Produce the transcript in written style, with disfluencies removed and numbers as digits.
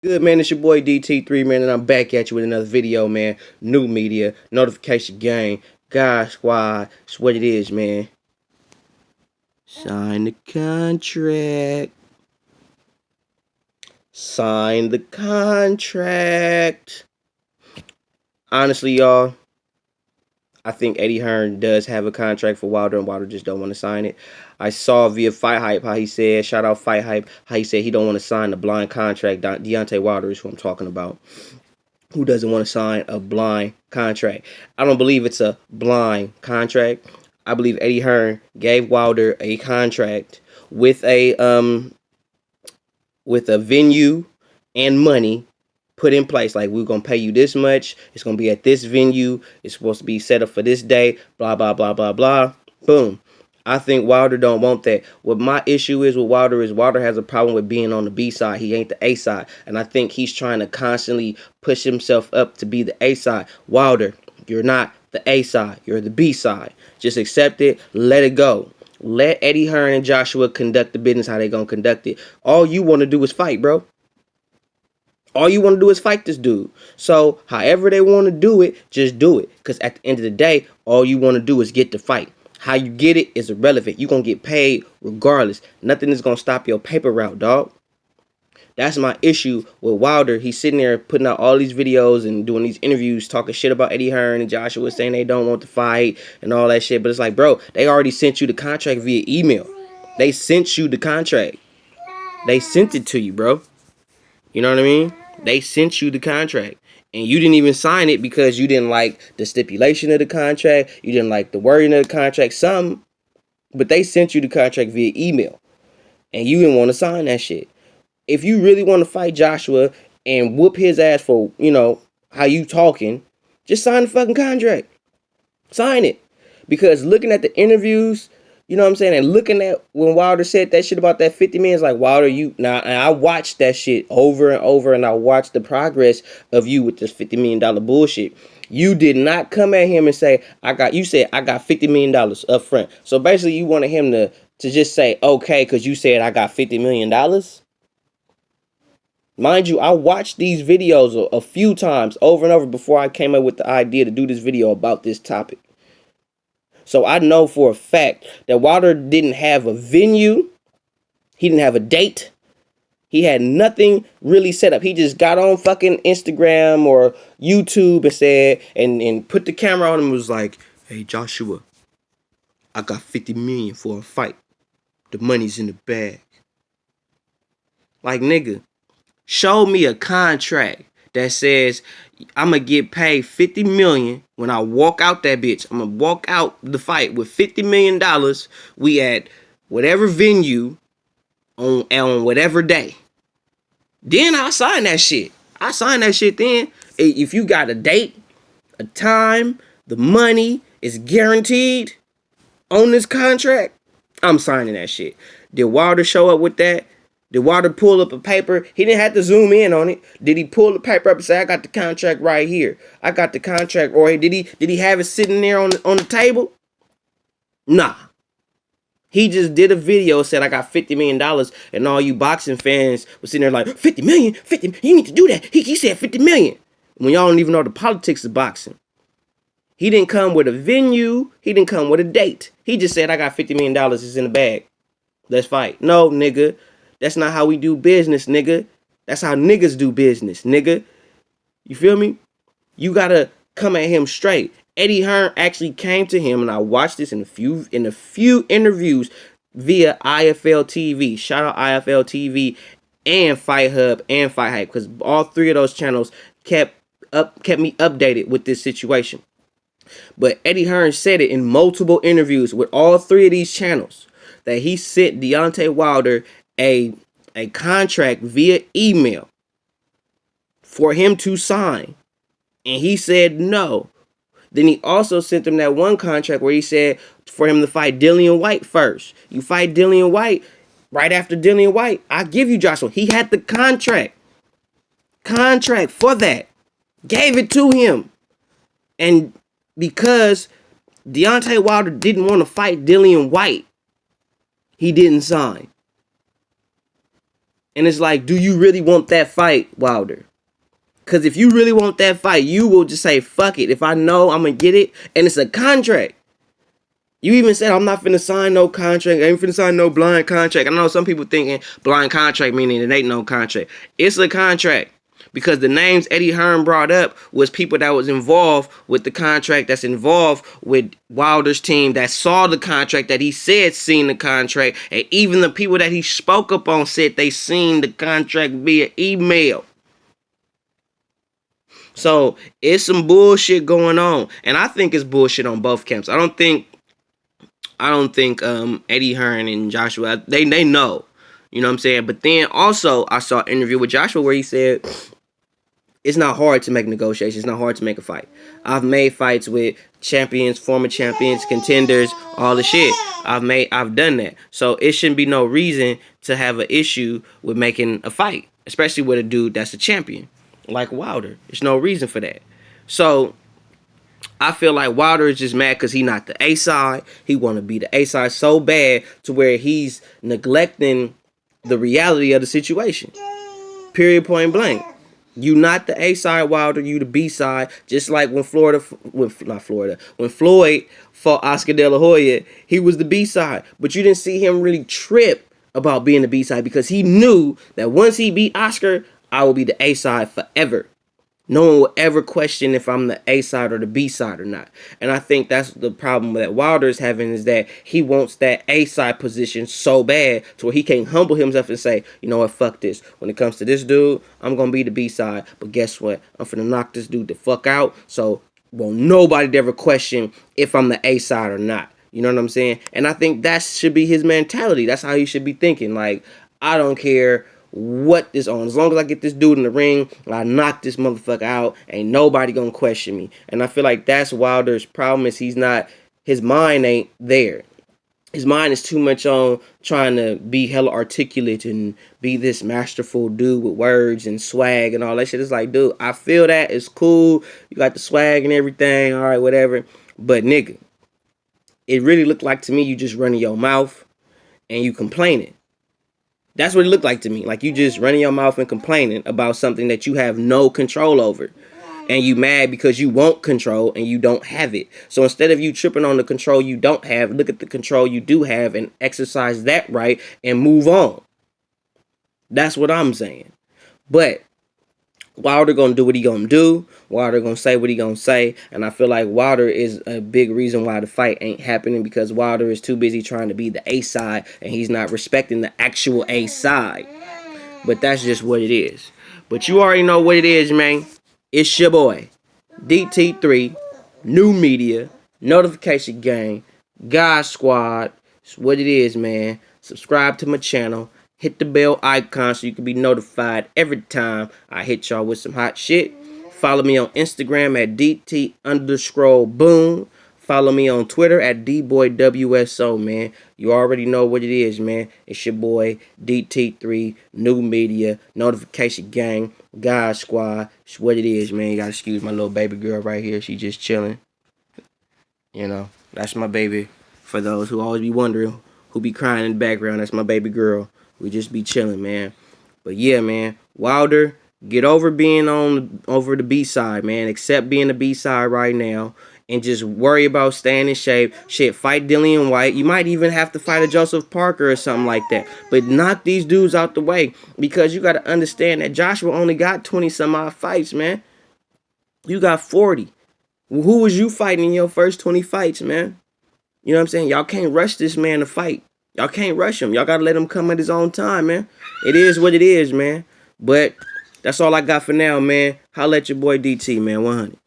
Good, man, it's your boy DT3, man, and I'm back at you with another video, man. New media, notification gang, God squad. It's what it is, man. Sign the contract. Sign the contract. Honestly, y'all, I think Eddie Hearn does have a contract for Wilder, and Wilder just don't want to sign it. I saw via Fight Hype how he said, shout out Fight Hype, how he said he don't want to sign the blind contract. Deontay Wilder is who I'm talking about. Who doesn't want to sign a blind contract? I don't believe it's a blind contract. I believe Eddie Hearn gave Wilder a contract with a venue and money put in place. Like, we're gonna pay you this much. It's gonna be at this venue. It's supposed to be set up for this day. Blah blah blah blah blah. Boom. I think Wilder don't want that. What my issue is with Wilder is Wilder has a problem with being on the B side. He ain't the A side. And I think he's trying to constantly push himself up to be the A side. Wilder, you're not the A side. You're the B side. Just accept it. Let it go. Let Eddie Hearn and Joshua conduct the business how they gonna conduct it. All you want to do is fight, bro. All you want to do is fight this dude. So however they want to do it, just do it. Because at the end of the day, all you want to do is get the fight. How you get it is irrelevant. You're going to get paid regardless. Nothing is going to stop your paper route, dog. That's my issue with Wilder. He's sitting there putting out all these videos and doing these interviews talking shit about Eddie Hearn and Joshua, saying they don't want to fight and all that shit. But it's like, bro, they already sent you the contract via email. They sent you the contract. They sent it to you, bro. You know what I mean? They sent you the contract. And you didn't even sign it because you didn't like the stipulation of the contract. You didn't like the wording of the contract. Some. But they sent you the contract via email. And you didn't want to sign that shit. If you really want to fight Joshua and whoop his ass for, how you talking, just sign the fucking contract. Sign it. Because looking at the interviews, you know what I'm saying? And looking at when Wilder said that shit about that 50 million, it's like, Wilder, and I watched that shit over and over, and I watched the progress of you with this $50 million bullshit. You did not come at him and say, you said, I got $50 million up front. So basically you wanted him to just say, okay, because you said I got $50 million. Mind you, I watched these videos a few times over and over before I came up with the idea to do this video about this topic. So I know for a fact that Wilder didn't have a venue. He didn't have a date. He had nothing really set up. He just got on fucking Instagram or YouTube and said, and put the camera on him and was like, hey, Joshua, I got 50 million for a fight. The money's in the bag. Like, nigga, show me a contract that says I'm going to get paid $50 million when I walk out that bitch. I'm going to walk out the fight with $50 million. We at whatever venue on whatever day. Then I'll sign that shit. I sign that shit then. If you got a date, a time, the money is guaranteed on this contract, I'm signing that shit. Did Wilder show up with that? Did Wilder pull up a paper? He didn't have to zoom in on it. Did he pull the paper up and say, I got the contract right here? I got the contract. Or did he have it sitting there on the table? Nah. He just did a video, said I got $50 million, and all you boxing fans were sitting there like, 50 million? 50, you need to do that. He said 50 million. When y'all don't even know the politics of boxing. He didn't come with a venue. He didn't come with a date. He just said, I got $50 million. It's in the bag. Let's fight. No, nigga. That's not how we do business, nigga. That's how niggas do business, nigga. You feel me? You gotta come at him straight. Eddie Hearn actually came to him, and I watched this in a few interviews via IFL TV. Shout out IFL TV and Fight Hub and Fight Hype, because all three of those channels kept me updated with this situation. But Eddie Hearn said it in multiple interviews with all three of these channels that he sent Deontay Wilder a contract via email for him to sign, and he said no. Then he also sent him that one contract where he said for him to fight Dillian White first. You fight Dillian White, right after Dillian White, I give you Joshua. He had the contract for that, gave it to him, and because Deontay Wilder didn't want to fight Dillian White, he didn't sign. And it's like, do you really want that fight, Wilder? Because if you really want that fight, you will just say, fuck it. If I know I'm going to get it, and it's a contract. You even said, I'm not finna sign no contract. I ain't finna sign no blind contract. I know some people thinking blind contract meaning it ain't no contract. It's a contract. Because the names Eddie Hearn brought up was people that was involved with the contract, that's involved with Wilder's team, that saw the contract, that he said seen the contract. And even the people that he spoke up on said they seen the contract via email. So it's some bullshit going on. And I think it's bullshit on both camps. I don't think Eddie Hearn and Joshua, they know. You know what I'm saying? But then also I saw an interview with Joshua where he said it's not hard to make negotiations. It's not hard to make a fight. I've made fights with champions, former champions, contenders, all the shit. I've done that. So it shouldn't be no reason to have an issue with making a fight, especially with a dude that's a champion like Wilder. There's no reason for that. So I feel like Wilder is just mad because he's not the A side. He want to be the A side so bad to where he's neglecting the reality of the situation. Period, point blank. You not the A side, Wilder. You the B side. Just like when Floyd fought Oscar De La Hoya, he was the B side. But you didn't see him really trip about being the B side because he knew that once he beat Oscar, I will be the A side forever. No one will ever question if I'm the A side or the B side or not. And I think that's the problem that Wilder is having, is that he wants that A side position so bad to where he can't humble himself and say, you know what, fuck this. When it comes to this dude, I'm going to be the B side. But guess what? I'm finna knock this dude the fuck out. So won't nobody ever question if I'm the A side or not. You know what I'm saying? And I think that should be his mentality. That's how he should be thinking. Like, I don't care what is on. As long as I get this dude in the ring, I knock this motherfucker out, ain't nobody gonna question me. And I feel like that's Wilder's problem, is his mind ain't there. His mind is too much on trying to be hella articulate and be this masterful dude with words and swag and all that shit. It's like, dude, I feel that. It's cool. You got the swag and everything. All right, whatever. But nigga, it really looked like to me you just running your mouth and you complaining. That's what it looked like to me. Like you just running your mouth and complaining about something that you have no control over. And you mad because you want control and you don't have it. So instead of you tripping on the control you don't have, look at the control you do have and exercise that right and move on. That's what I'm saying. But Wilder gonna do what he gonna do. Wilder gonna say what he gonna say. And I feel like Wilder is a big reason why the fight ain't happening, because Wilder is too busy trying to be the A side and he's not respecting the actual A side. But that's just what it is. But you already know what it is, man. It's your boy, DT3, New Media, Notification Gang, God Squad. It's what it is, man. Subscribe to my channel. Hit the bell icon so you can be notified every time I hit y'all with some hot shit. Follow me on Instagram at DT_boom. Follow me on Twitter at DBoyWSO, man. You already know what it is, man. It's your boy, DT3, New Media, Notification Gang, God Squad. It's what it is, man. You gotta excuse my little baby girl right here. She just chilling. You know, that's my baby. For those who always be wondering, who be crying in the background, that's my baby girl. We just be chilling, man. But yeah, man, Wilder, get over being over the B side, man. Accept being the B side right now, and just worry about staying in shape. Shit, fight Dillian White. You might even have to fight a Joseph Parker or something like that. But knock these dudes out the way, because you got to understand that Joshua only got 20 some odd fights, man. You got 40. Who was you fighting in your first 20 fights, man? You know what I'm saying? Y'all can't rush this man to fight. Y'all can't rush him. Y'all got to let him come at his own time, man. It is what it is, man. But that's all I got for now, man. Holla at your boy DT, man. 100.